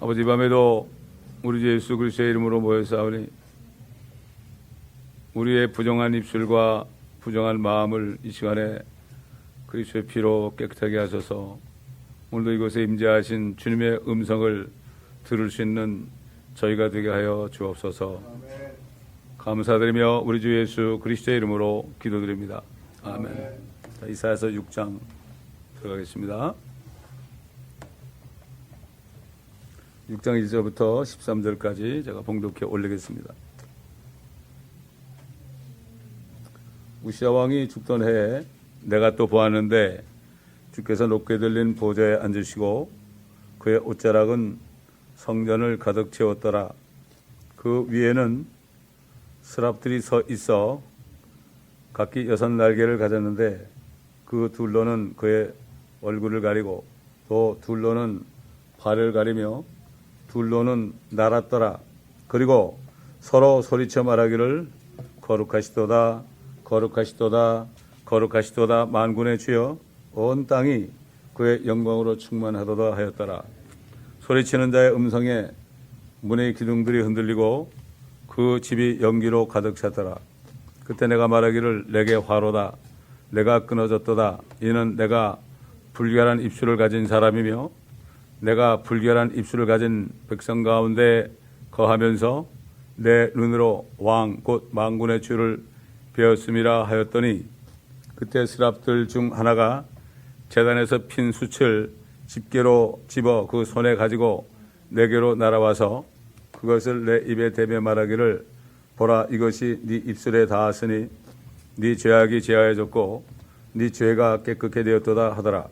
아버지, 이 밤에도 우리 주 예수 그리스도의 이름으로 모여싸우니 우리의 부정한 입술과 부정한 마음을 이 시간에 그리스도의 피로 깨끗하게 하셔서 오늘도 이곳에 임재하신 주님의 음성을 들을 수 있는 저희가 되게 하여 주옵소서. 감사드리며 우리 주 예수 그리스도의 이름으로 기도드립니다. 아멘. 자, 이사야서 6장 들어가겠습니다. 6장 1절부터 13절까지 제가 봉독해 올리겠습니다. 우시아 왕이 죽던 해에 내가 또 보았는데 주께서 높게 들린 보좌에 앉으시고 그의 옷자락은 성전을 가득 채웠더라. 그 위에는 스랍들이 서 있어 각기 6날개를 가졌는데 그 둘로는 그의 얼굴을 가리고 또 둘로는 발을 가리며 둘로는 날았더라. 그리고 서로 소리쳐 말하기를 거룩하시도다 거룩하시도다 거룩하시도다 만군의 주여 온 땅이 그의 영광으로 충만하도다 하였더라. 소리치는 자의 음성에 문의 기둥들이 흔들리고 그 집이 연기로 가득 찼더라. 그때 내가 말하기를 내게 화로다 내가 끊어졌도다. 이는 내가 불결한 입술을 가진 사람이며 내가 불결한 입술을 가진 백성 가운데 거하면서 내 눈으로 왕 곧 만군의 주를 배웠음이라 하였더니 그때 스랍들 중 하나가 제단에서 핀 숯을 집게로 집어 그 손에 가지고 내게로 날아와서 그것을 내 입에 대며 말하기를 보라 이것이 네 입술에 닿았으니 네 죄악이 제하여졌고 네 죄가 깨끗게 되었도다 하더라.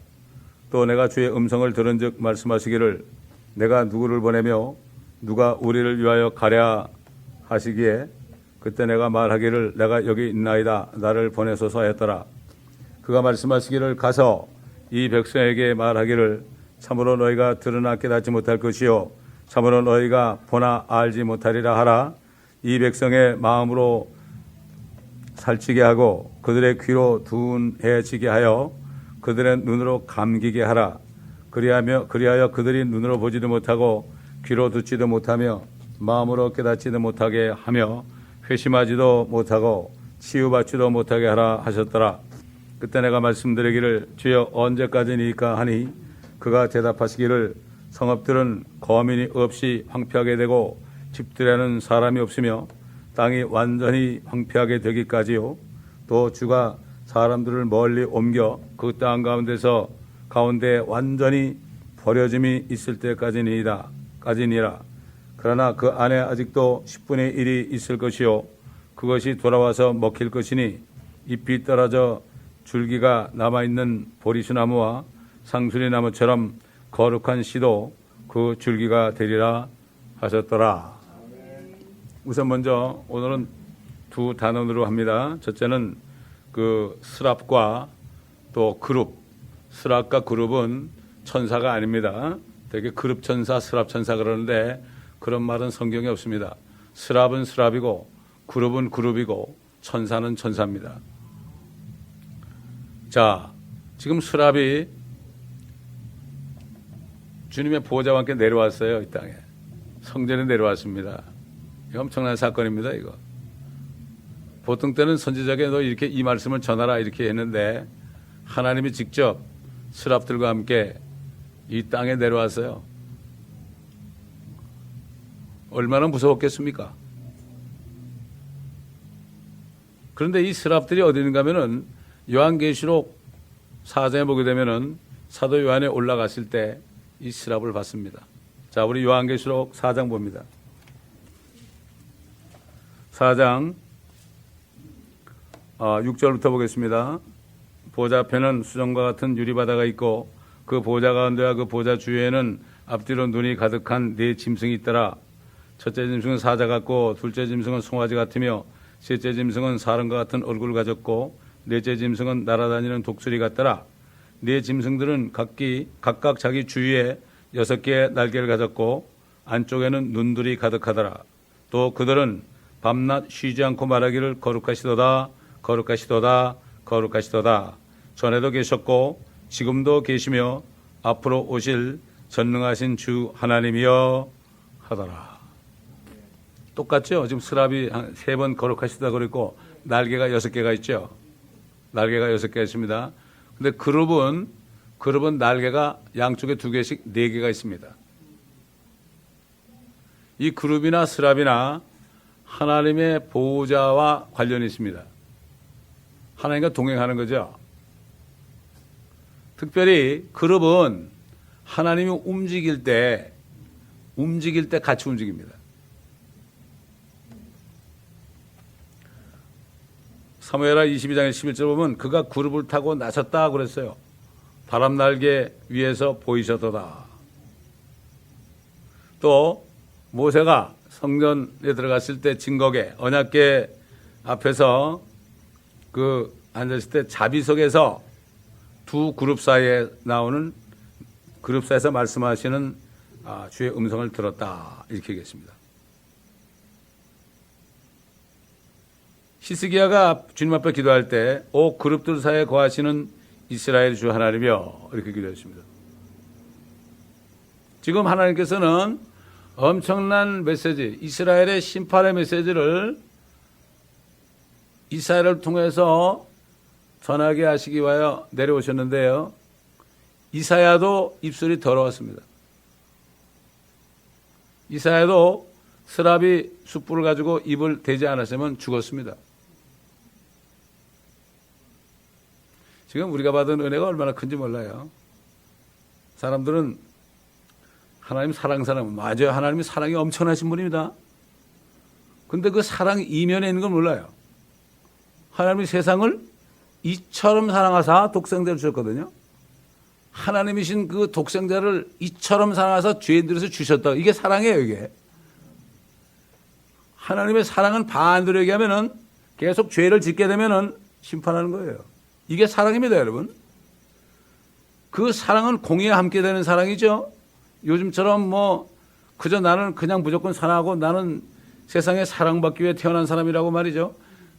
또 내가 주의 음성을 들은즉 말씀하시기를 내가 누구를 보내며 누가 우리를 위하여 가랴 하시기에 그때 내가 말하기를 내가 여기 있나이다 나를 보내소서 하였더라. 그가 말씀하시기를 가서 이 백성에게 말하기를 참으로 너희가 들으나 깨닫지 못할 것이요 참으로 너희가 보나 알지 못하리라 하라. 이 백성의 마음으로 살찌게 하고 그들의 귀로 둔해지게 하여 그들의 눈으로 감기게 하라. 그리하여 그들이 눈으로 보지도 못하고 귀로 듣지도 못하며 마음으로 깨닫지도 못하게 하며 회심하지도 못하고 치유받지도 못하게 하라 하셨더라. 그때 내가 말씀드리기를 주여 언제까지니까 하니 그가 대답하시기를 성읍들은 거민이 없이 황폐하게 되고 집들에는 사람이 없으며 땅이 완전히 황폐하게 되기까지요. 또 주가 사람들을 멀리 옮겨 그 땅 가운데 완전히 버려짐이 있을 때까지니라. 그러나 그 안에 아직도 10분의 1이 있을 것이요 그것이 돌아와서 먹힐 것이니 잎이 떨어져 줄기가 남아있는 보리수나무와 상수리나무처럼 거룩한 씨도 그 줄기가 되리라 하셨더라. 우선 먼저 오늘은 두 단원으로 합니다. 첫째는 그 스랍과 또 그룹. 스랍과 그룹은 천사가 아닙니다. 되게 그룹 천사, 스랍 천사 그러는데 그런 말은 성경에 없습니다. 스랍은 스랍이고 그룹은 그룹이고 천사는 천사입니다. 자, 지금 스랍이 주님의 보좌와 함께 내려왔어요. 이 땅에. 성전에 내려왔습니다. 이거 엄청난 사건입니다. 이거. 보통 때는 선지자에게 너 이렇게 이 말씀을 전하라 이렇게 했는데 하나님이 직접 스랍들과 함께 이 땅에 내려왔어요. 얼마나 무서웠겠습니까? 그런데 이 스랍들이 어디 있는가 하면은 요한계시록 4장에 보게 되면은 사도 요한에 올라갔을 때 이 스랍을 봤습니다. 자, 우리 요한계시록 4장 봅니다. 4장 6절부터 보겠습니다. 보좌 앞에는 수정과 같은 유리바다가 있고 그 보좌 가운데와 그 보좌 주위에는 앞뒤로 눈이 가득한 네 짐승이 있더라. 첫째 짐승은 사자 같고 둘째 짐승은 송아지 같으며 셋째 짐승은 사람과 같은 얼굴을 가졌고 넷째 짐승은 날아다니는 독수리 같더라. 네 짐승들은 각각 자기 주위에 6개의 날개를 가졌고 안쪽에는 눈들이 가득하더라. 또 그들은 밤낮 쉬지 않고 말하기를 거룩하시도다 거룩하시도다 거룩하시도다. 전에도 계셨고 지금도 계시며 앞으로 오실 전능하신 주 하나님이여 하더라. 똑같죠? 지금 스랍이 한 3번 거룩하시다 그랬고 날개가 6개가 있죠. 날개가 6개가 있습니다. 근데 그룹은 날개가 양쪽에 2개씩 4개가 있습니다. 이 그룹이나 스랍이나 하나님의 보호자와 관련이 있습니다. 하나님과 동행하는 거죠. 특별히 그룹은 하나님이 움직일 때 같이 움직입니다. 사무엘하 22장의 11절 보면 그가 그룹을 타고 나섰다 그랬어요. 바람 날개 위에서 보이셨도다. 또 모세가 성전에 들어갔을 때 진거계 언약궤 앞에서 그 앉았을 때 자비석에서 2 그룹 사이에 나오는 그룹 사이에서 말씀하시는 주의 음성을 들었다 이렇게 얘기했습니다. 히스기야가 주님 앞에 기도할 때 오 그룹들 사이에 거하시는 이스라엘 주 하나님이여 이렇게 기도했습니다. 지금 하나님께서는 엄청난 메시지, 이스라엘의 심판의 메시지를 이스라엘을 통해서 전하게 하시기 위하여 내려오셨는데요. 이사야도 입술이 더러웠습니다. 이사야도 스랍이 숯불을 가지고 입을 대지 않았으면 죽었습니다. 지금 우리가 받은 은혜가 얼마나 큰지 몰라요. 사람들은 하나님 사랑, 맞아요. 하나님이 사랑이 엄청나신 분입니다. 근데 그 사랑 이면에 있는 걸 몰라요. 하나님이 세상을 이처럼 사랑하사 독생자를 주셨거든요. 하나님이신 그 독생자를 이처럼 사랑하사 죄인들에서 주셨다. 이게 사랑이에요, 이게. 하나님의 사랑은 반대로 얘기하면은 계속 죄를 짓게 되면은 심판하는 거예요. 이게 사랑입니다, 여러분. 그 사랑은 공의에 함께 되는 사랑이죠. 요즘처럼 그저 나는 그냥 무조건 사랑하고 나는 세상에 사랑받기 위해 태어난 사람이라고 말이죠.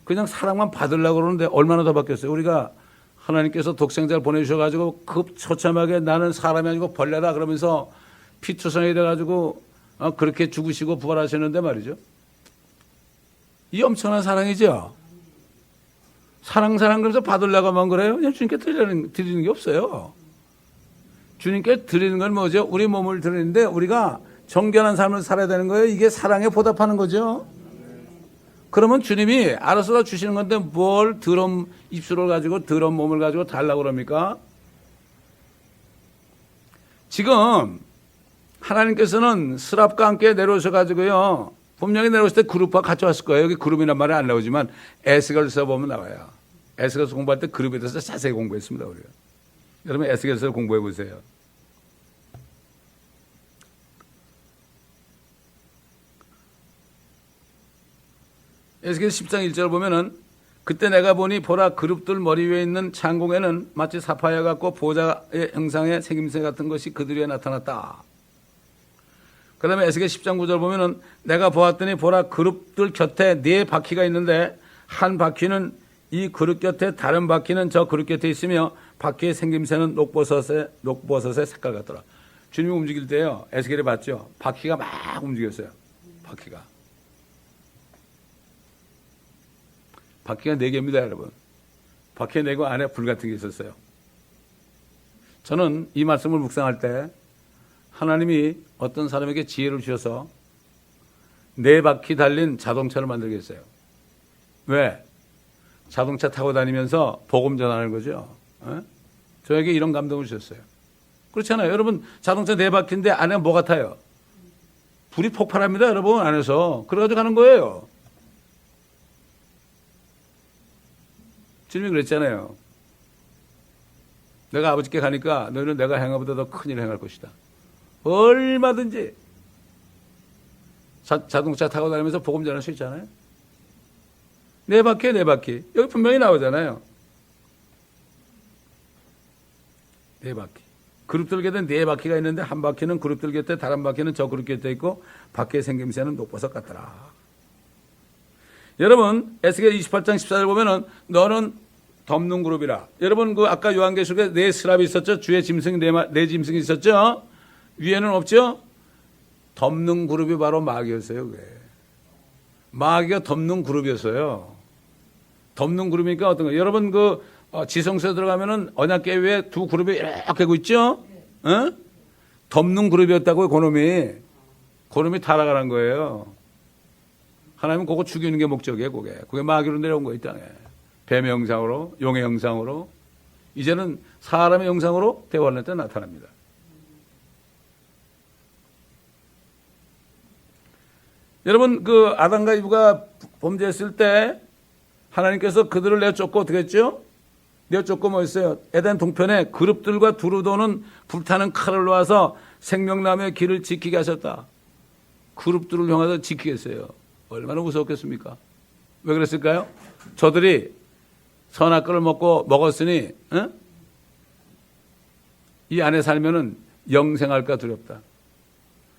그냥 사랑만 받으려고 그러는데 얼마나 더 바뀌었어요. 우리가 하나님께서 독생자를 보내주셔가지고 급처참하게 나는 사람이 아니고 벌레다 그러면서 피투성이 돼가지고 그렇게 죽으시고 부활하셨는데 말이죠. 이 엄청난 사랑이죠. 사랑 그러면서 받으려고만 그래요. 그냥 주님께 드리는 게 없어요. 주님께 드리는 건 뭐죠? 우리 몸을 드리는데 우리가 정결한 삶을 살아야 되는 거예요. 이게 사랑에 보답하는 거죠. 그러면 주님이 알아서 주시는 건데 뭘 더러운 입술을 가지고 더러운 몸을 가지고 달라고 그럽니까? 지금 하나님께서는 스랍과 함께 내려오셔가지고요. 분명히 내려오실 때 그룹과 같이 왔을 거예요. 여기 그룹이란 말이 안 나오지만 에스겔서 보면 나와요. 에스겔서 공부할 때 그룹에 대해서 자세히 공부했습니다. 우리가. 여러분 에스겔서를 공부해 보세요. 에스겔 10장 1절 보면은 그때 내가 보니 보라 그룹들 머리 위에 있는 창공에는 마치 사파이어 같고 보좌의 형상의 생김새 같은 것이 그들 위에 나타났다. 그 다음에 에스겔 10장 9절 보면은 내가 보았더니 보라 그룹들 곁에 4바퀴가 있는데 한 바퀴는 이 그룹 곁에 다른 바퀴는 저 그룹 곁에 있으며 바퀴의 생김새는 녹버섯의 색깔 같더라. 주님이 움직일 때요. 에스겔이 봤죠. 바퀴가 막 움직였어요. 바퀴가 4개입니다, 여러분. 바퀴 4개 안에 불 같은 게 있었어요. 저는 이 말씀을 묵상할 때 하나님이 어떤 사람에게 지혜를 주셔서 4바퀴 달린 자동차를 만들겠어요. 왜? 자동차 타고 다니면서 복음 전하는 거죠. 저에게 이런 감동을 주셨어요. 그렇잖아요. 여러분 자동차 4바퀴인데 안에 뭐 같아요? 불이 폭발합니다, 여러분. 안에서. 그래가지고 가는 거예요. 주님이 그랬잖아요. 내가 아버지께 가니까 너희는 내가 행한 것보다 더 큰 일을 행할 것이다. 얼마든지 자동차 타고 다니면서 복음 전할 수 있잖아요. 4바퀴. 여기 분명히 나오잖아요. 4바퀴. 그룹들 곁에 4바퀴가 있는데 한 바퀴는 그룹들 곁에 다른 바퀴는 저 그룹 곁에 있고 바퀴의 생김새는 녹버섯 같더라. 여러분 에스겔 28장 14절 보면은 너는 덮는 그룹이라. 여러분 그 아까 요한계시록에 4 스랍이 있었죠. 주의 짐승이 4 짐승이 있었죠. 위에는 없죠? 덮는 그룹이 바로 마귀였어요. 그게. 마귀가 덮는 그룹이었어요. 덮는 그룹이니까 어떤 거예요? 여러분 그 지성소에 들어가면은 언약궤 위에 두 그룹이 이렇게 하고 있죠? 어? 덮는 그룹이었다고요. 그놈이 타락하는 거예요. 하나님은 그거 죽이는 게 목적이에요. 그게 마귀로 내려온 거예요. 이 땅에. 뱀의 형상으로, 용의 형상으로. 이제는 사람의 형상으로 대환란 때 나타납니다. 여러분 그 아담과 이브가 범죄했을 때 하나님께서 그들을 내쫓고 어떻게 했죠? 내쫓고 뭐였어요? 에덴 동편에 그룹들과 두루 도는 불타는 칼을 놓아서 생명나무의 길을 지키게 하셨다. 그룹들을 향해서 지키게 했어요. 얼마나 무서웠겠습니까? 왜 그랬을까요? 저들이 선악과를 먹었으니 이 안에 살면은 영생할까 두렵다.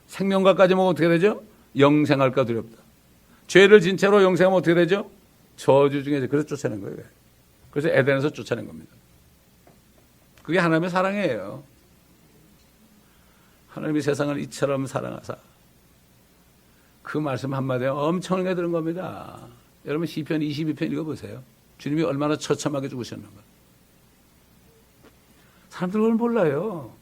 생명과까지 먹으면 어떻게 되죠? 영생할까 두렵다. 죄를 진 채로 영생하면 어떻게 되죠? 저주 중에 그래서 쫓아낸 거예요. 그래서 에덴에서 쫓아낸 겁니다. 그게 하나님의 사랑이에요. 하나님이 세상을 이처럼 사랑하사 그 말씀 한마디에 엄청나게 들은 겁니다. 여러분 시편 22편 읽어보세요. 주님이 얼마나 처참하게 죽으셨는가. 사람들 그걸 몰라요.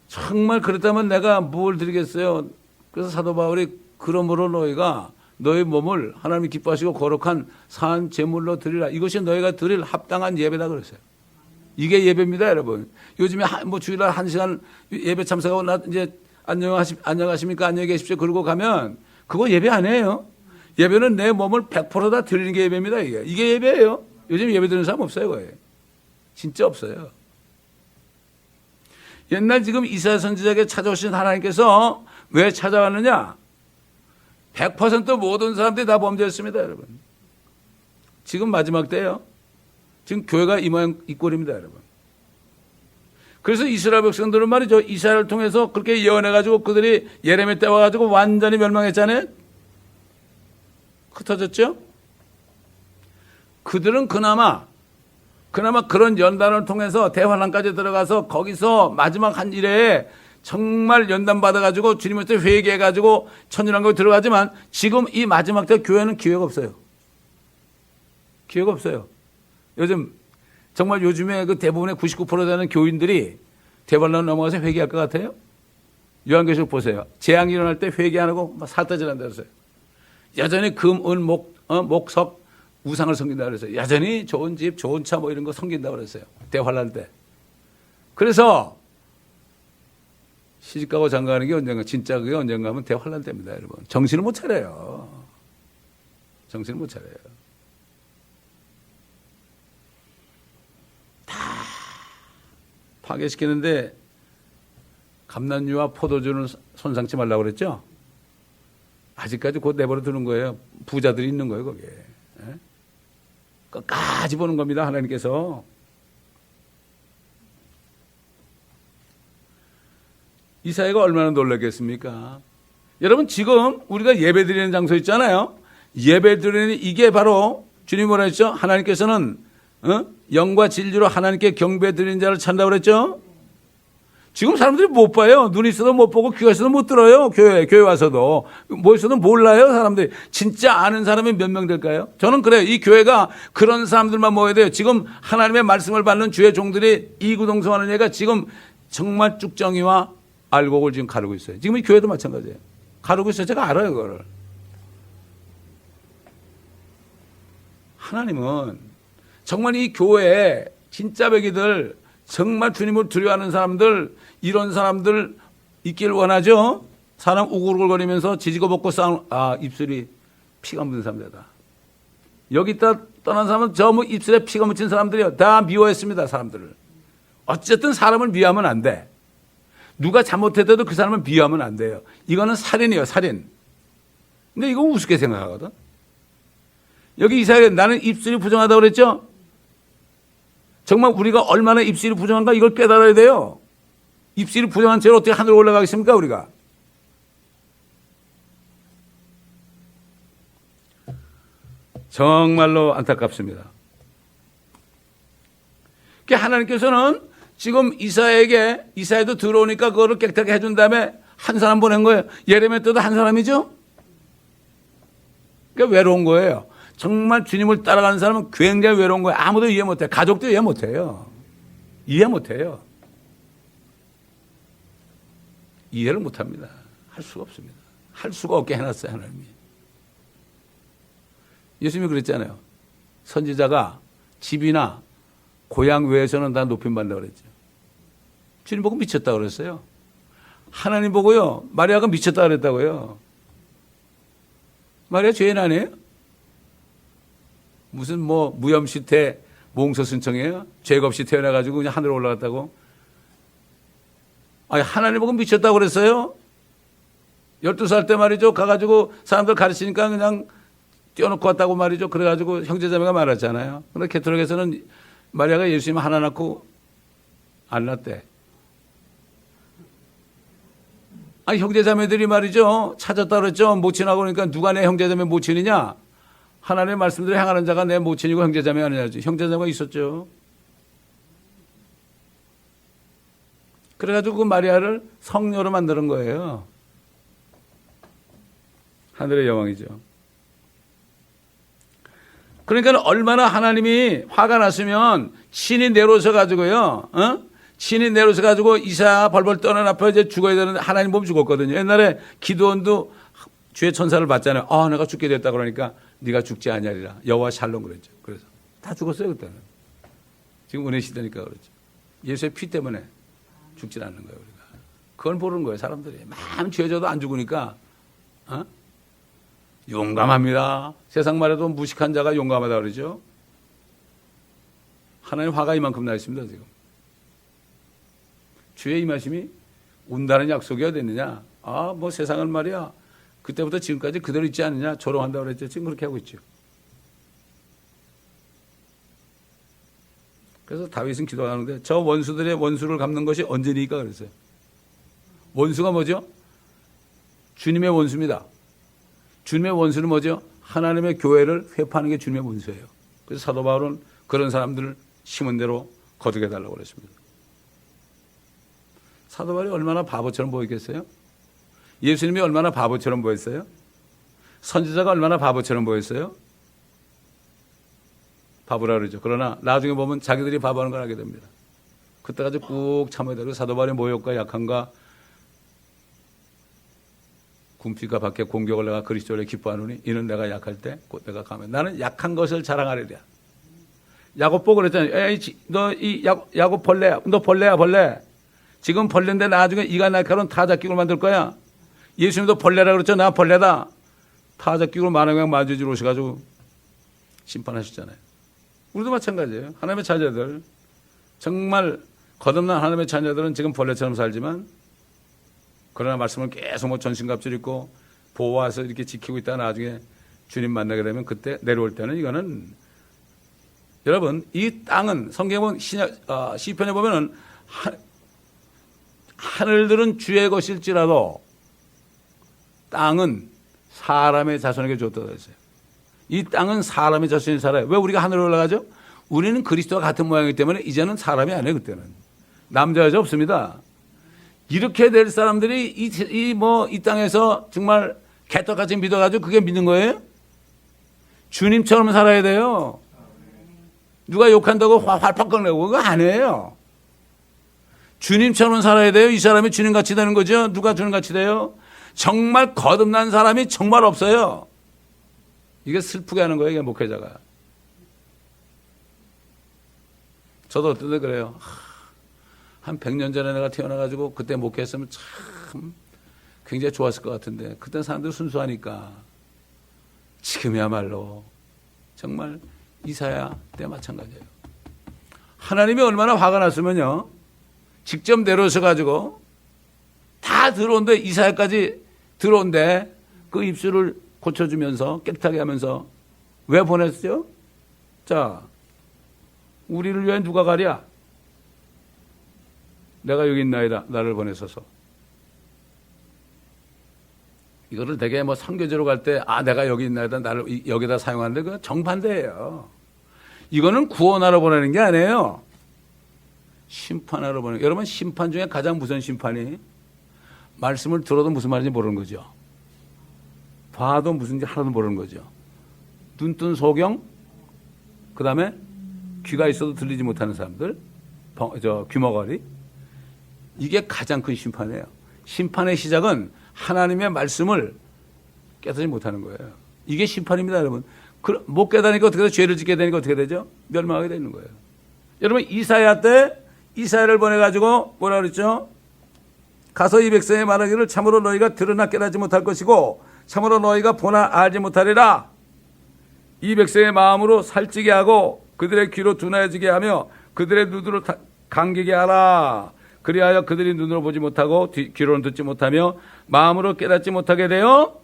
정말 그렇다면 내가 뭘 드리겠어요? 그래서 사도 바울이 그러므로 너희가 너희 몸을 하나님이 기뻐하시고 거룩한 산 제물로 드리라. 이것이 너희가 드릴 합당한 예배다 그랬어요. 이게 예배입니다, 여러분. 요즘에 뭐 주일날 1시간 예배 참석하고 이제 안녕하십니까? 안녕히 계십시오. 그러고 가면 그거 예배 아니에요. 예배는 내 몸을 100%다 드리는 게 예배입니다. 이게 예배예요. 요즘 예배 드리는 사람 없어요, 거의. 진짜 없어요. 옛날 지금 이사야 선지자에게 찾아오신 하나님께서 왜 찾아왔느냐? 100% 모든 사람들이 다 범죄했습니다, 여러분. 지금 마지막 때예요. 지금 교회가 이 모양 이 꼴입니다, 여러분. 그래서 이스라엘 백성들은 말이죠. 이사야를 통해서 그렇게 예언해가지고 그들이 예레미야 때 와가지고 완전히 멸망했잖아요. 흩어졌죠? 그들은 그나마 그런 연단을 통해서 대환란까지 들어가서 거기서 마지막 한 일에 정말 연단 받아가지고 주님한테 회개해가지고 천년왕국에 들어가지만 지금 이 마지막 때 교회는 기회가 없어요. 기회가 없어요. 정말 요즘에 그 대부분의 99% 되는 교인들이 대환란 넘어가서 회개할 것 같아요? 요한계시록 보세요. 재앙이 일어날 때 회개 안 하고 막 살떠질한다 그랬어요. 여전히 금, 은, 목석 우상을 섬긴다 그랬어요. 여전히 좋은 집, 좋은 차 뭐 이런 거 섬긴다 그랬어요. 대환란 때. 그래서 시집가고 장가가는 게 언젠가, 진짜 그게 언젠가 하면 대환란 때입니다, 여러분. 정신을 못 차려요. 정신을 못 차려요. 다 파괴시키는데 감난유와 포도주는 손상치 말라고 그랬죠? 아직까지 곧 내버려 두는 거예요. 부자들이 있는 거예요, 거기에. 끝까지 보는 겁니다, 하나님께서. 이사야가 얼마나 놀랐겠습니까? 여러분, 지금 우리가 예배 드리는 장소 있잖아요. 예배 드리는 이게 바로 주님이 뭐라 했죠? 하나님께서는 영과 진리로 하나님께 경배 드리는 자를 찾는다고 그랬죠? 지금 사람들이 못 봐요. 눈이 있어도 못 보고 귀가 있어도 못 들어요. 교회 와서도. 뭐 있어도 몰라요, 사람들이. 진짜 아는 사람이 몇 명 될까요? 저는 그래요. 이 교회가 그런 사람들만 모여야 돼요. 지금 하나님의 말씀을 받는 주의 종들이 이구동성하는 얘가 지금 정말 쭉정이와 알곡을 지금 가르고 있어요. 지금 이 교회도 마찬가지예요. 가르고 있어요. 제가 알아요, 그거를. 하나님은 정말 이 교회에 진짜 배기들, 정말 주님을 두려워하는 사람들, 이런 사람들 있길 원하죠. 사람 우글우글거리면서 지지고 볶고 싸우는, 입술이 피가 묻은 사람들이다. 여기 있다 떠난 사람은 전부 입술에 피가 묻힌 사람들이요. 다 미워했습니다, 사람들을. 어쨌든 사람을 미워하면 안 돼. 누가 잘못했어도 그 사람을 미워하면 안 돼요. 이거는 살인이에요, 살인. 근데 이거 우습게 생각하거든. 여기 이사야가 나는 입술이 부정하다고 그랬죠? 정말 우리가 얼마나 입술이 부정한가 이걸 깨달아야 돼요. 입술이 부정한 채로 어떻게 하늘로 올라가겠습니까, 우리가? 정말로 안타깝습니다. 하나님께서는 지금 이사야도 들어오니까 그거를 깨끗하게 해준 다음에 한 사람 보낸 거예요. 예레미야 때도 한 사람이죠. 그러니까 외로운 거예요. 정말 주님을 따라가는 사람은 굉장히 외로운 거예요. 아무도 이해 못해요. 가족도 이해 못해요. 이해 못해요. 이해를 못합니다. 할 수가 없습니다. 할 수가 없게 해놨어요, 하나님이. 예수님이 그랬잖아요. 선지자가 집이나 고향 외에서는 다 높임받는다고 그랬죠. 주님 보고 미쳤다고 그랬어요. 하나님 보고요, 마리아가 미쳤다고 그랬다고요. 마리아 죄인 아니에요? 무슨 무염시태 몽서순청이에요? 죄가 없이 태어나가지고 그냥 하늘에 올라갔다고? 아니, 하나님 보고 미쳤다고 그랬어요? 12살 때 말이죠. 가가지고 사람들 가르치니까 그냥 띄워놓고 왔다고 말이죠. 그래가지고 형제자매가 말았잖아요. 그런데 캐톨릭에서는 마리아가 예수님 하나 낳고 안 낳대. 아니, 형제자매들이 말이죠. 찾았다 그랬죠. 모친하고 그러니까 누가 내 형제자매 모친이냐? 하나님의 말씀대로 행하는 자가 내 모친이고 형제자매가 아니냐지. 형제자매가 있었죠. 그래가지고 그 마리아를 성녀로 만드는 거예요. 하늘의 여왕이죠. 그러니까 얼마나 하나님이 화가 났으면 신이 내려오셔 가지고요, 신이 내려오셔 가지고 이사야 벌벌 떠는 앞에 이제 죽어야 되는데 하나님 보면 죽었거든요. 옛날에 기드온도 주의 천사를 봤잖아요. 아, 내가 죽게 됐다 그러니까 네가 죽지 아니하리라. 여호와 샬롬 그랬죠. 그래서 다 죽었어요 그때는. 지금 은혜 시대니까 그렇죠. 예수의 피 때문에 죽지 않는 거예요 우리가. 그걸 모르는 거예요 사람들이. 마음 죄져도 안 죽으니까. 용감합니다. 세상 말해도 무식한 자가 용감하다 그러죠. 하나님 화가 이만큼 나 있습니다 지금. 주의 임하심이 온다는 약속이 어디 있느냐. 세상은 말이야 그때부터 지금까지 그대로 있지 않느냐. 조롱한다고 그랬죠. 지금 그렇게 하고 있죠. 그래서 다윗은 기도하는데 저 원수들의 원수를 갚는 것이 언제니까 그랬어요. 원수가 뭐죠? 주님의 원수입니다. 주님의 원수는 뭐죠? 하나님의 교회를 회파하는 게 주님의 원수예요. 그래서 사도 바울은 그런 사람들을 심은 대로 거두게 달라고 그랬습니다. 사도 바울이 얼마나 바보처럼 보이겠어요? 예수님이 얼마나 바보처럼 보였어요? 선지자가 얼마나 바보처럼 보였어요? 바보라 그러죠. 그러나 나중에 보면 자기들이 바보하는 걸 알게 됩니다. 그때까지 꾹 참아야 되고 사도 바울의 모욕과 약함과 궁핍과 밖에 공격을 내가 그리스도를 기뻐하노니 이는 내가 약할 때 곧 내가 가면 나는 약한 것을 자랑하리라. 야곱 보고 그랬잖아요. 에이, 너 이 야곱 벌레야. 너 벌레야 벌레. 지금 벌레인데 나중에 이가 날카로운 타작기구를 만들 거야. 예수님도 벌레라 그랬죠. 나 벌레다. 타작기구로 만왕양 만주지로 오셔가지고 심판하셨잖아요. 우리도 마찬가지예요. 하나님의 자녀들 정말 거듭난 하나님의 자녀들은 지금 벌레처럼 살지만 그러나 말씀을 계속 전신갑주를 입고 보호해서 이렇게 지키고 있다가 나중에 주님 만나게 되면 그때 내려올 때는 이거는 여러분 이 땅은 성경에 보면 시편에 보면은 하늘들은 주의 것일지라도 땅은 사람의 자손에게 줬다고 했어요. 이 땅은 사람의 자손이 살아요. 왜 우리가 하늘에 올라가죠? 우리는 그리스도와 같은 모양이기 때문에 이제는 사람이 아니에요. 그때는 남자 여자 없습니다. 이렇게 될 사람들이 이 땅에서 정말 개떡같이 믿어가지고 그게 믿는 거예요? 주님처럼 살아야 돼요. 누가 욕한다고 활팍 꺾내고 그거 아니에요. 주님처럼 살아야 돼요. 이 사람이 주님같이 되는 거죠. 누가 주님같이 돼요? 정말 거듭난 사람이 정말 없어요. 이게 슬프게 하는 거예요. 이게 목회자가. 저도 어떤 때 그래요. 한 100년 전에 내가 태어나가지고 그때 목회했으면 참 굉장히 좋았을 것 같은데 그때 사람들이 순수하니까 지금이야말로 정말 이사야 때 마찬가지예요. 하나님이 얼마나 화가 났으면요. 직접 내려오셔가지고 다 들어온데 이사야까지 들어온데 그 입술을 고쳐주면서 깨끗하게 하면서 왜 보냈죠? 자, 우리를 위해 누가 가랴? 내가 여기 있나이다. 나를 보내소서. 이거를 되게 선교제로 갈 때 내가 여기 있나이다. 나를 여기다 사용하는데 그건 정반대예요. 이거는 구원하러 보내는 게 아니에요. 심판하러 보내는. 여러분, 심판 중에 가장 무서운 심판이 말씀을 들어도 무슨 말인지 모르는 거죠. 봐도 무슨지 하나도 모르는 거죠. 눈 뜬 소경, 그 다음에 귀가 있어도 들리지 못하는 사람들, 귀머거리. 이게 가장 큰 심판이에요. 심판의 시작은 하나님의 말씀을 깨닫지 못하는 거예요. 이게 심판입니다, 여러분. 못 깨닫으니까 어떻게 되죠? 죄를 짓게 되니까 어떻게 되죠? 멸망하게 되는 거예요. 여러분, 이사야 때 이사야를 보내가지고 뭐라 그랬죠? 가서 이 백성에 말하기를 참으로 너희가 들으나 깨닫지 못할 것이고 참으로 너희가 보나 알지 못하리라. 이 백성의 마음으로 살찌게 하고 그들의 귀로 둔하여지게 하며 그들의 눈으로 감기게 하라. 그리하여 그들이 눈으로 보지 못하고 귀로는 듣지 못하며 마음으로 깨닫지 못하게 되어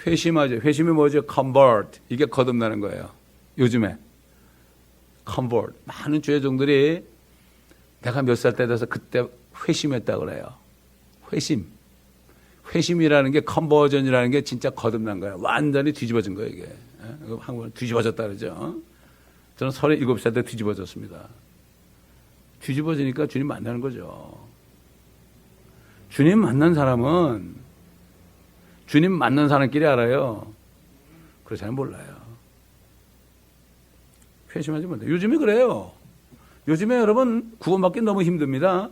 회심하죠. 회심이 뭐죠? convert. 이게 거듭나는 거예요. 요즘에 convert. 많은 죄종들이 내가 몇 살 때 돼서 그때 회심했다고 그래요. 회심. 회심이라는 게 컨버전이라는 게 진짜 거듭난 거예요. 완전히 뒤집어진 거예요, 이게. 한국은 뒤집어졌다 그러죠. 저는 37살 때 뒤집어졌습니다. 뒤집어지니까 주님 만나는 거죠. 주님 만난 사람은 주님 만난 사람끼리 알아요. 그렇지 않으면 몰라요. 회심하지 못해요. 요즘에 그래요. 요즘에 여러분 구원받기 너무 힘듭니다.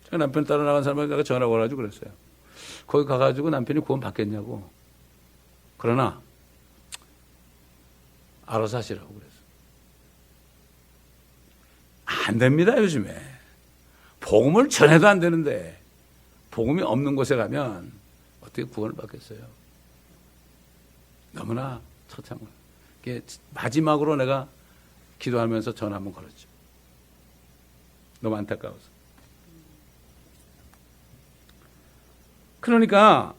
제가 남편 따라 나간 사람에게 내가 전화가 와가지고 그랬어요. 거기 가가지고 남편이 구원 받겠냐고. 그러나 알아서 하시라고 그랬어요. 안 됩니다, 요즘에. 복음을 전해도 안 되는데 복음이 없는 곳에 가면 어떻게 구원을 받겠어요? 너무나 처참한. 마지막으로 내가 기도하면서 전화 한번 걸었죠. 너무 안타까워서. 그러니까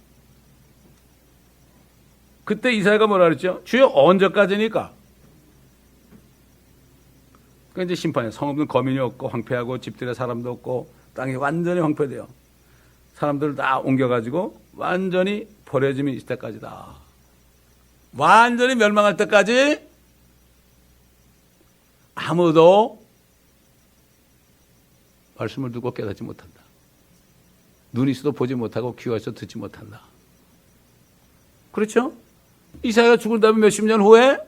그때 이사야가 뭐라 그랬죠? 주여 언제까지니까? 그러니까 이제 심판이에요. 성읍은 거민이 없고 황폐하고 집들에 사람도 없고 땅이 완전히 황폐돼요. 사람들을 다 옮겨가지고 완전히 버려짐이 있을 때까지다. 완전히 멸망할 때까지 아무도 말씀을 듣고 깨닫지 못한다. 눈이 있어도 보지 못하고 귀가 있어도 듣지 못한다. 그렇죠? 이사야가 죽은 다음에 몇십 년 후에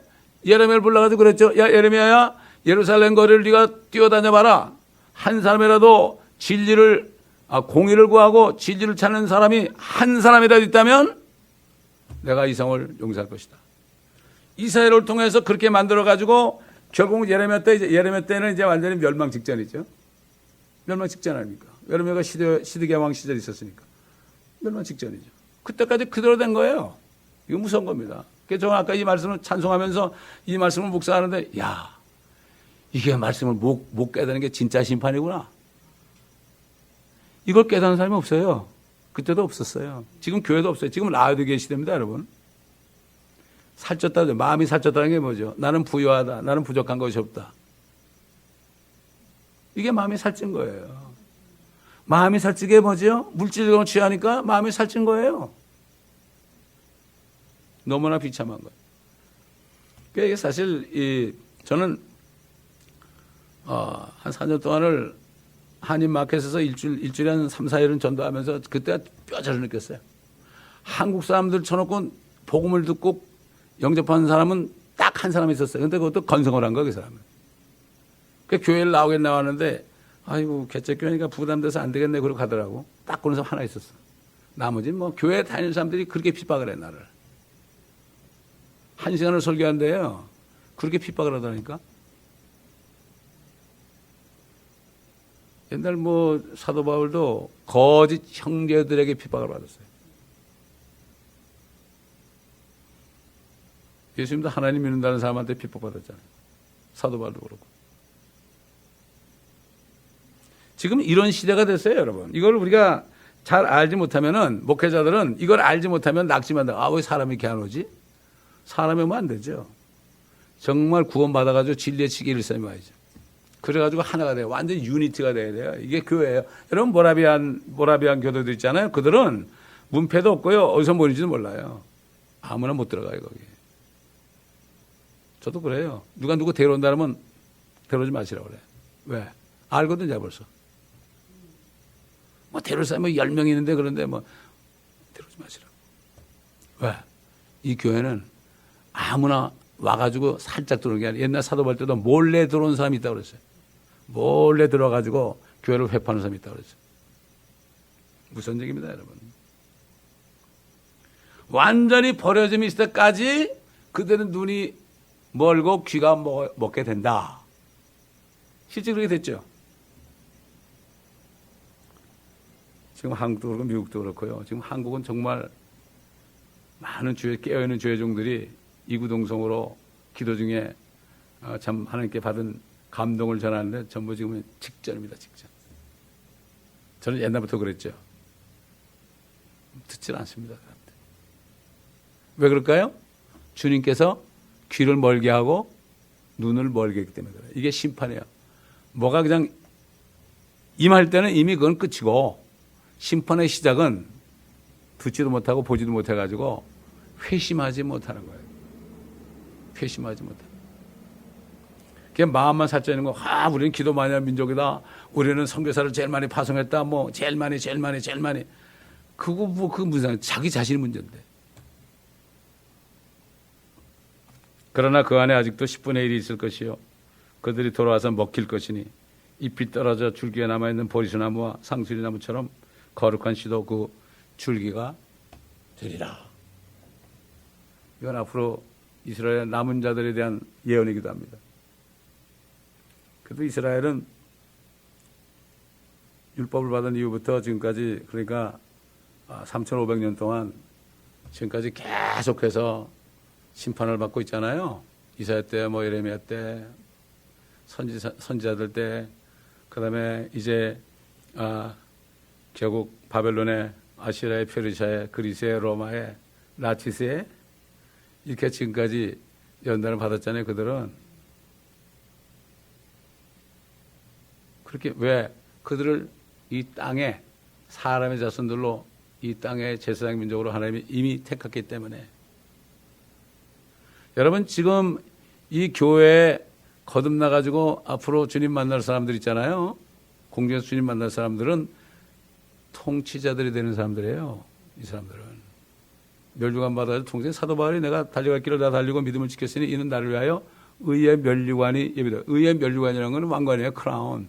예레미야를 불러가지고 그랬죠. 야, 예레미야야, 예루살렘 거리를 네가 뛰어다녀봐라. 한 사람이라도 공의를 구하고 진리를 찾는 사람이 한 사람이라도 있다면 내가 이 성을 용서할 것이다. 이사야를 통해서 그렇게 만들어가지고 결국 예레미야 때는 이제 완전히 멸망 직전이죠. 멸망 직전 아닙니까? 예레미야가 시드기야 왕 시절에 있었으니까. 멸망 직전이죠. 그때까지 그대로 된 거예요. 이거 무서운 겁니다. 그래서 저는 아까 이 말씀을 찬송하면서 이 말씀을 묵상하는데, 야, 이게 말씀을 못 깨닫는 게 진짜 심판이구나. 이걸 깨닫는 사람이 없어요. 그때도 없었어요. 지금 교회도 없어요. 지금 라오디게아 시대입니다, 여러분. 살쪘다. 마음이 살쪘다는 게 뭐죠? 나는 부유하다. 나는 부족한 것이 없다. 이게 마음이 살찐 거예요. 마음이 살찌게 뭐죠? 물질적으로 취하니까 마음이 살찐 거예요. 너무나 비참한 거예요. 그러니까 사실 저는 한 4년 동안을 한인마켓에서 일주일에 한 3, 4일은 전도하면서 그때 뼈저리 느꼈어요. 한국 사람들 쳐놓고 복음을 듣고 영접하는 사람은 딱 한 사람이 있었어요. 근데 그것도 건성을 한 거예요, 그 사람은. 그 교회를 나왔는데 아이고 개척교회니까 부담돼서 안 되겠네 그러고 가더라고. 딱 그런 사람 하나 있었어. 나머지는 뭐 교회 다니는 사람들이 그렇게 핍박을 해 나를. 1시간을 설교한대요. 그렇게 핍박을 하다니까. 옛날 뭐 사도 바울도 거짓 형제들에게 핍박을 받았어요. 예수님도 하나님 믿는다는 사람한테 핍박받았잖아요. 사도 바울도 그렇고. 지금 이런 시대가 됐어요, 여러분. 이걸 우리가 잘 알지 못하면은, 목회자들은 이걸 알지 못하면 낙심한다. 아, 왜 사람이 이렇게 안 오지? 사람이 오면 안 되죠. 정말 구원받아가지고 진리의 치기 일삼이 와야죠. 그래가지고 하나가 돼요. 완전 유니티가 돼야 돼요. 이게 교회예요. 여러분, 모라비안 교도들 있잖아요. 그들은 문패도 없고요. 어디서 모이는지도 몰라요. 아무나 못 들어가요, 거기. 저도 그래요. 누가 누구 데려온다면 데려오지 마시라고 그래. 왜? 알거든, 제가 벌써. 뭐 데려올 사람이 10명 있는데 그런데 뭐 데려오지 마시라고. 왜? 이 교회는 아무나 와가지고 살짝 들어오는 게 아니라 옛날 사도발 때도 몰래 들어온 사람이 있다고 그랬어요. 몰래 들어가지고 교회를 회파하는 사람이 있다고 그랬어요. 무슨 얘기입니다, 여러분. 완전히 버려짐이 있을 때까지 그들은 눈이 멀고 귀가 먹게 된다. 실제 그렇게 됐죠. 지금 한국도 그렇고 미국도 그렇고요. 지금 한국은 정말 많은 깨어있는 죄종들이 이구동성으로 기도 중에 참 하나님께 받은 감동을 전하는데 전부 지금은 직전입니다. 직전. 저는 옛날부터 그랬죠. 듣질 않습니다. 왜 그럴까요? 주님께서 귀를 멀게 하고 눈을 멀게 했기 때문에 그래요. 이게 심판이에요. 뭐가 그냥 임할 때는 이미 그건 끝이고 심판의 시작은 듣지도 못하고 보지도 못해가지고 회심하지 못하는 거예요. 회심하지 못하는 거예요. 그냥 마음만 살쪄있는 거. 우리는 기도 많이 하는 민족이다. 우리는 선교사를 제일 많이 파송했다. 뭐 제일 많이. 그거 무슨 자기 자신의 문제인데. 그러나 그 안에 아직도 10분의 1이 있을 것이요. 그들이 돌아와서 먹힐 것이니 잎이 떨어져 줄기에 남아있는 보리수나무와 상수리나무처럼 거룩한 씨도 그 줄기가 되리라. 이건 앞으로 이스라엘 남은 자들에 대한 예언이기도 합니다. 그래도 이스라엘은 율법을 받은 이후부터 지금까지 그러니까 3,500년 동안 지금까지 계속해서 심판을 받고 있잖아요. 이사야 때, 뭐 예레미야 때, 선지자들 때, 그다음에 이제 결국 바벨론의 아시라의 페르시아의 그리스의 로마의 나치스의 이렇게 지금까지 연단을 받았잖아요. 그들은 그렇게 왜 그들을 이 땅에 사람의 자손들로 이 땅의 제사장 민족으로 하나님이 이미 택했기 때문에 여러분 지금 이 교회에 거듭나가지고 앞으로 주님 만날 사람들 있잖아요. 공중에서 주님 만날 사람들은 통치자들이 되는 사람들이에요. 이 사람들은 멸류관 받아서 통치 사도 바울이 내가 달려갈 길을 다 달리고 믿음을 지켰으니 이는 나를 위하여 의의 멸류관이 예비다. 의의 멸류관이라는 건 왕관이에요. 크라운.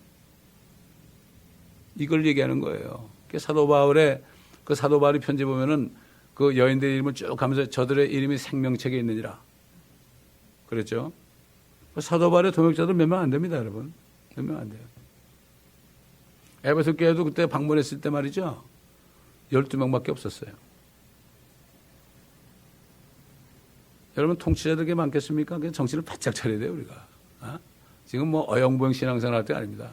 이걸 얘기하는 거예요. 사도 바울의 그 사도 바울의 편지 보면은 그 여인들의 이름을 쭉 가면서 저들의 이름이 생명책에 있느니라. 그랬죠. 사도 바울의 동역자들 몇 명 안 됩니다, 여러분. 몇 명 안 돼요. 에베소 교회도 그때 방문했을 때 말이죠. 12명밖에 없었어요. 여러분 통치자들에게 많겠습니까? 그냥 정신을 바짝 차려야 돼요, 우리가. 지금 뭐 어영부영 신앙생활 할 때 아닙니다.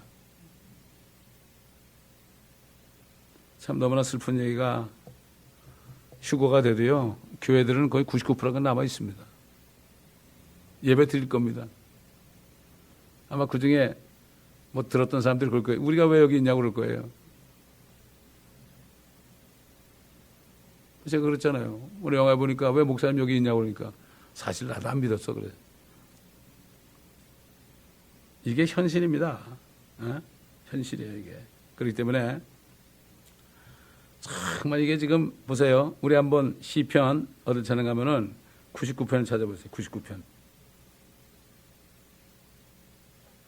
참 너무나 슬픈 얘기가 휴거가 돼도요. 교회들은 거의 99%가 남아 있습니다. 예배 드릴 겁니다. 아마 그중에 뭐 들었던 사람들이 그럴 거예요. 우리가 왜 여기 있냐고 그럴 거예요. 제가 그랬잖아요. 오늘 영화에 보니까 왜 목사님 여기 있냐고 그러니까 사실 나도 안 믿었어 그래. 이게 현실입니다. 현실이에요 이게. 그렇기 때문에 정말 이게 지금 보세요. 우리 한번 시편 어딜 찾아가면은 99편을 찾아보세요. 99편.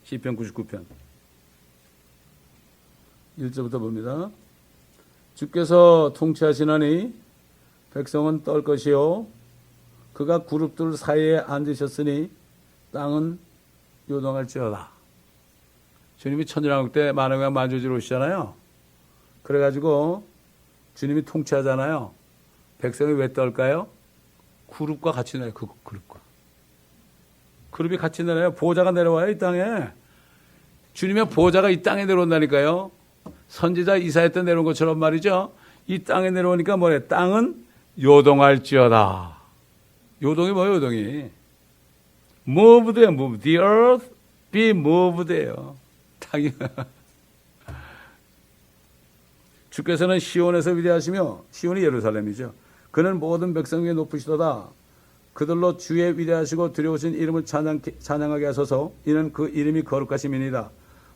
시편 99편. 1절부터 봅니다. 주께서 통치하시나니 백성은 떨 것이요 그가 그룹들 사이에 앉으셨으니 땅은 요동할지어다. 주님이 천일왕국 때 만왕의 만주지로 오시잖아요. 그래가지고 주님이 통치하잖아요. 백성이 왜 떨까요? 그룹과 같이 내려요. 그 그룹과. 그룹이 같이 내려요. 보호자가 내려와요. 이 땅에. 주님의 보호자가 이 땅에 내려온다니까요. 선지자 이사야 때 내려온 것처럼 말이죠. 이 땅에 내려오니까 뭐래? 땅은 요동할지어다. 요동이 뭐예요? 요동이. moved예요. move. The earth be moved예요. 땅이. 주께서는 시온에서 위대하시며 시온이 예루살렘이죠. 그는 모든 백성 위에 높으시도다. 그들로 주의 위대하시고 두려우신 이름을 찬양하게 하소서. 이는 그 이름이 거룩하심이니이다.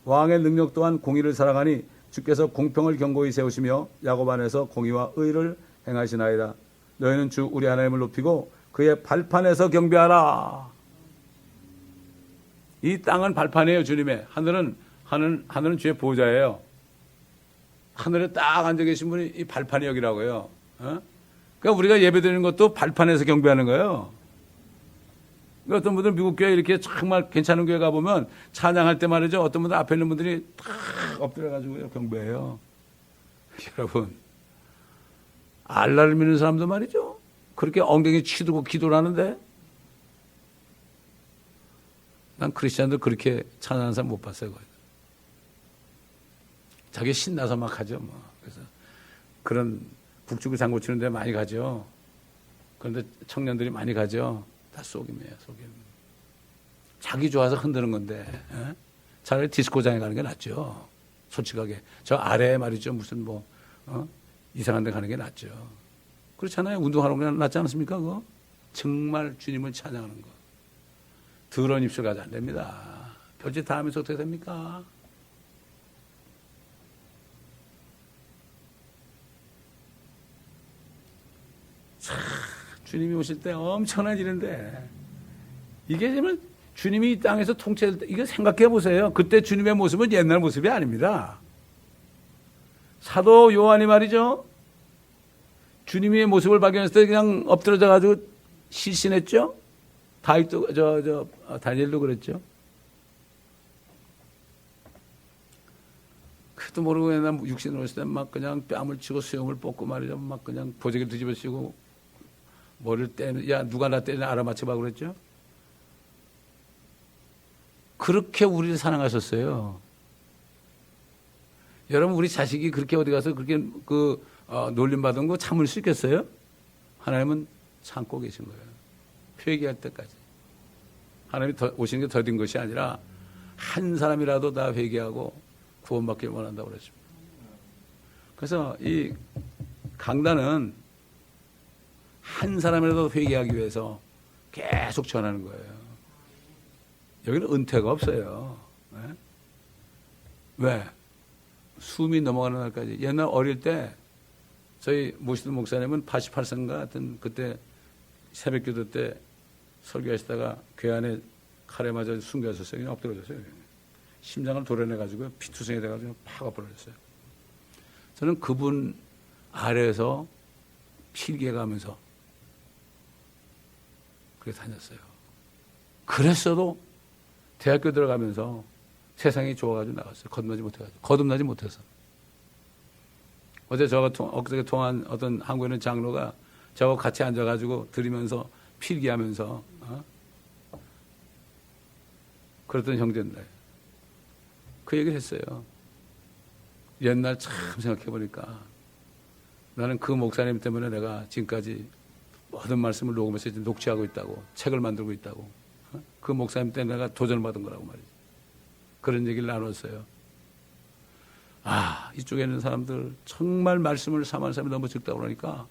왕의 능력 또한 공의를 사랑하니 주께서 공평을 견고히 세우시며 야곱 안에서 공의와 의를 행하시나이다. 너희는 주 우리 하나님을 높이고 그의 발판에서 경배하라. 이 땅은 발판이에요. 주님의 하늘은 주의 보좌예요. 하늘에 딱 앉아 계신 분이 이 발판이 여기라고요. 그러니까 우리가 예배드리는 것도 발판에서 경배하는 거예요. 그러니까 어떤 분들 미국 교회 이렇게 정말 괜찮은 교회 가보면 찬양할 때 말이죠. 어떤 분들 앞에 있는 분들이 탁 엎드려가지고 경배해요. 여러분, 알라를 믿는 사람도 말이죠. 그렇게 엉덩이 치두고 기도를 하는데 난 크리스찬들 그렇게 찬양하는 사람 못 봤어요. 거의. 자기 신나서 막 하죠. 뭐. 그래서 그런 북주고 장구 치는 데 많이 가죠. 그런데 청년들이 많이 가죠. 다 속임이에요. 속임. 자기 좋아서 흔드는 건데 차라리 디스코장에 가는 게 낫죠. 솔직하게. 저 아래에 말이죠. 무슨 이상한 데 가는 게 낫죠. 그렇잖아요. 운동하는 게 낫지 않습니까? 그거? 정말 주님을 찬양하는 거. 더러운 입술 가지 안 됩니다. 별짓 다 하면서 어떻게 됩니까? 주님이 오실 때 엄청난 일인데 이게 정말 주님이 이 땅에서 통치할 때 이거 생각해 보세요. 그때 주님의 모습은 옛날 모습이 아닙니다. 사도 요한이 말이죠. 주님의 모습을 발견했을 때 그냥 엎드러져 가지고 실신했죠. 다윗도 다니엘도 그랬죠. 그것도 모르고 그냥 육신으로 있을 때 막 그냥 뺨을 치고 수염을 뽑고 말이죠. 막 그냥 보자기를 뒤집어 쓰고 머리를 떼는, 야, 누가 나 때리나 알아맞혀봐 그랬죠? 그렇게 우리를 사랑하셨어요. 여러분, 우리 자식이 그렇게 어디 가서 그렇게 놀림받은 거 참을 수 있겠어요? 하나님은 참고 계신 거예요. 회개할 때까지. 하나님이 오시는 게 더딘 것이 아니라 한 사람이라도 다 회개하고 구원받길 원한다고 그랬습니다. 그래서 이 강단은 한 사람이라도 회개하기 위해서 계속 전하는 거예요. 여기는 은퇴가 없어요. 네? 왜? 숨이 넘어가는 날까지. 옛날 어릴 때 저희 모시던 목사님은 88세인가 하여튼 그때 새벽 기도 때 설교하시다가 괴 안에 칼에 맞아 숨겨졌어요. 그냥 엎드려졌어요. 심장을 도려내가지고 피투성이 돼가지고 팍 엎어졌어요. 저는 그분 아래에서 필기해가면서 그렇게 다녔어요. 그랬어도 대학교 들어가면서 세상이 좋아가지고 나갔어요. 거듭나지 못해서. 어제 엊그제 통한 어떤 한국에 있는 장로가 저하고 같이 앉아가지고 들으면서 필기하면서 그랬던 형제인데 그 얘기를 했어요. 옛날 참 생각해보니까 나는 그 목사님 때문에 내가 지금까지 모든 말씀을 녹음해서 녹취하고 있다고, 책을 만들고 있다고. 그 목사님 때문에 내가 도전을 받은 거라고 말이죠. 그런 얘기를 나눴어요. 아, 이쪽에 있는 사람들 정말 말씀을 삼하는 사람이 너무 적다고 그러니까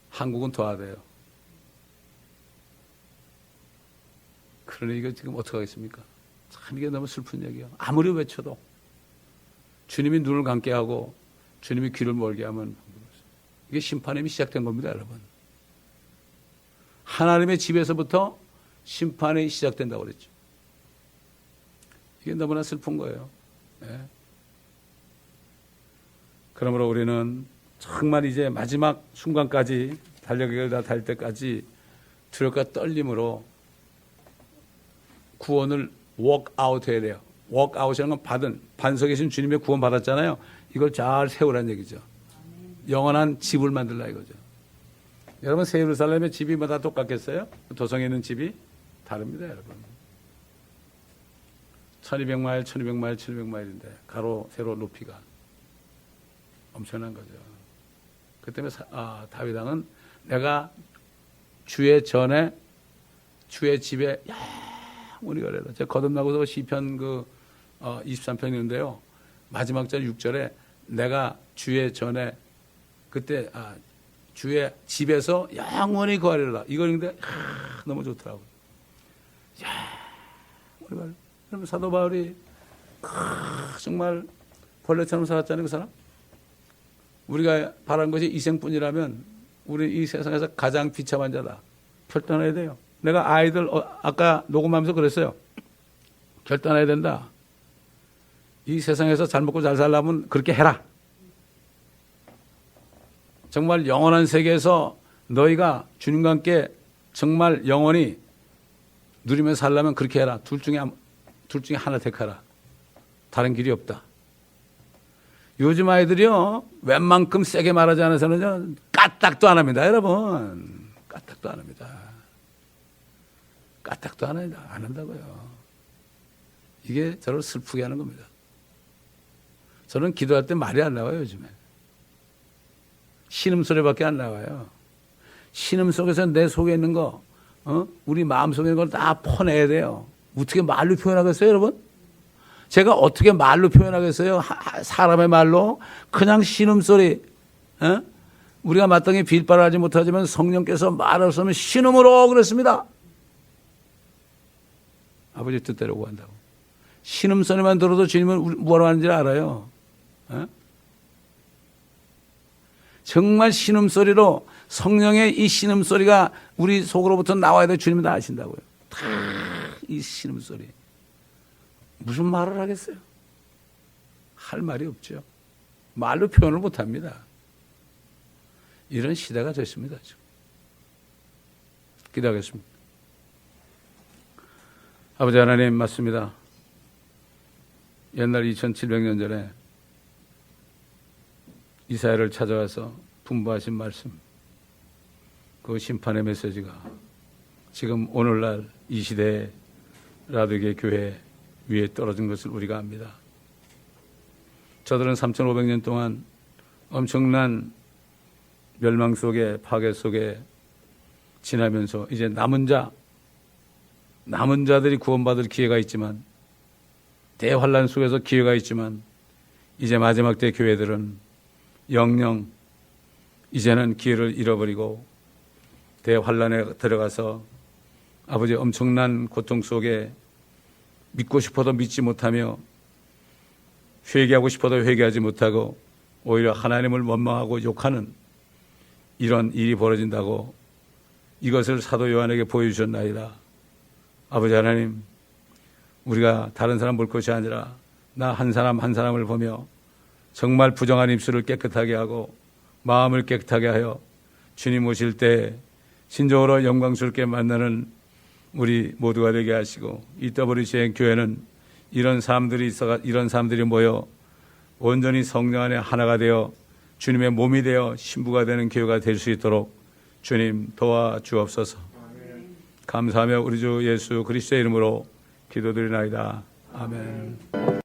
한국은 도와야 돼요. 그러니 이거 지금 어떡하겠습니까? 참 이게 너무 슬픈 얘기예요. 아무리 외쳐도 주님이 눈을 감게 하고 주님이 귀를 멀게 하면 이게 심판이 시작된 겁니다, 여러분. 하나님의 집에서부터 심판이 시작된다고 그랬죠. 이게 너무나 슬픈 거예요. 네. 그러므로 우리는 정말 이제 마지막 순간까지 달력을 다 달 때까지 두렵과 떨림으로 구원을 워크아웃 해야 돼요. 워크아웃이라는 건 받은, 반석에 계신 주님의 구원 받았잖아요. 이걸 잘 세우라는 얘기죠. 영원한 집을 만들라 이거죠. 여러분, 새 예루살렘의 집이 다 똑같겠어요? 도성에 있는 집이 다릅니다, 여러분. 1200마일, 1200마일, 1200마일인데 가로, 세로, 높이가 엄청난 거죠. 그 때문에 다윗 왕은 내가 주의 전에 주의 집에 영원히 거래라. 제가 거듭나고서 시편 23편 있는데요. 마지막 절 6절에 내가 주의 전에 그때 주의 집에서 영원히 거하리라. 이거 읽는데 너무 좋더라고요. 여러분 사도 바울이 정말 벌레처럼 살았잖아요, 그 사람. 우리가 바란 것이 이생뿐이라면 우리 이 세상에서 가장 비참한 자다. 결단해야 돼요. 내가 아이들 아까 녹음하면서 그랬어요. 결단해야 된다. 이 세상에서 잘 먹고 잘 살려면 그렇게 해라. 정말 영원한 세계에서 너희가 주님과 함께 정말 영원히 누리며 살려면 그렇게 해라. 둘 중에 하나 택하라. 다른 길이 없다. 요즘 아이들이요, 웬만큼 세게 말하지 않아서는 까딱도 안 합니다, 여러분. 까딱도 안 합니다. 까딱도 안 한다고요. 이게 저를 슬프게 하는 겁니다. 저는 기도할 때 말이 안 나와요, 요즘에. 신음소리밖에 안 나와요. 신음 속에서 내 속에 있는 거, 우리 마음 속에 있는 걸 다 퍼내야 돼요. 어떻게 말로 표현하겠어요, 여러분? 제가 어떻게 말로 표현하겠어요? 사람의 말로? 그냥 신음소리, 우리가 마땅히 빌바를 하지 못하지만 성령께서 말하시면 신음으로 그랬습니다. 아버지 뜻대로 구한다고. 신음소리만 들어도 주님은 뭐라고 하는지 알아요. 정말 신음소리로 성령의 이 신음소리가 우리 속으로부터 나와야 돼. 주님은 다 아신다고요. 다 이 신음소리. 무슨 말을 하겠어요? 할 말이 없죠. 말로 표현을 못합니다. 이런 시대가 됐습니다. 지금. 기도하겠습니다. 아버지 하나님, 맞습니다. 옛날 2700년 전에 이사야를 찾아와서 분부하신 말씀, 그 심판의 메시지가 지금 오늘날 이 시대에 라도게 교회 위에 떨어진 것을 우리가 압니다. 저들은 3500년 동안 엄청난 멸망 속에, 파괴 속에 지나면서 이제 남은 자들이 구원받을 기회가 있지만, 대환란 속에서 기회가 있지만, 이제 마지막 때 교회들은 영영 이제는 기회를 잃어버리고 대환란에 들어가서 아버지 엄청난 고통 속에 믿고 싶어도 믿지 못하며 회개하고 싶어도 회개하지 못하고 오히려 하나님을 원망하고 욕하는 이런 일이 벌어진다고 이것을 사도 요한에게 보여주셨나이다. 아버지 하나님, 우리가 다른 사람 볼 것이 아니라 나 한 사람 한 사람을 보며 정말 부정한 입술을 깨끗하게 하고 마음을 깨끗하게 하여 주님 오실 때 진정으로 영광스럽게 만나는 우리 모두가 되게 하시고, EWCN 교회는 이런 사람들이 모여 온전히 성령 안에 하나가 되어 주님의 몸이 되어 신부가 되는 교회가 될 수 있도록 주님 도와주옵소서. 감사하며 우리 주 예수 그리스도의 이름으로 기도드리나이다. 아멘.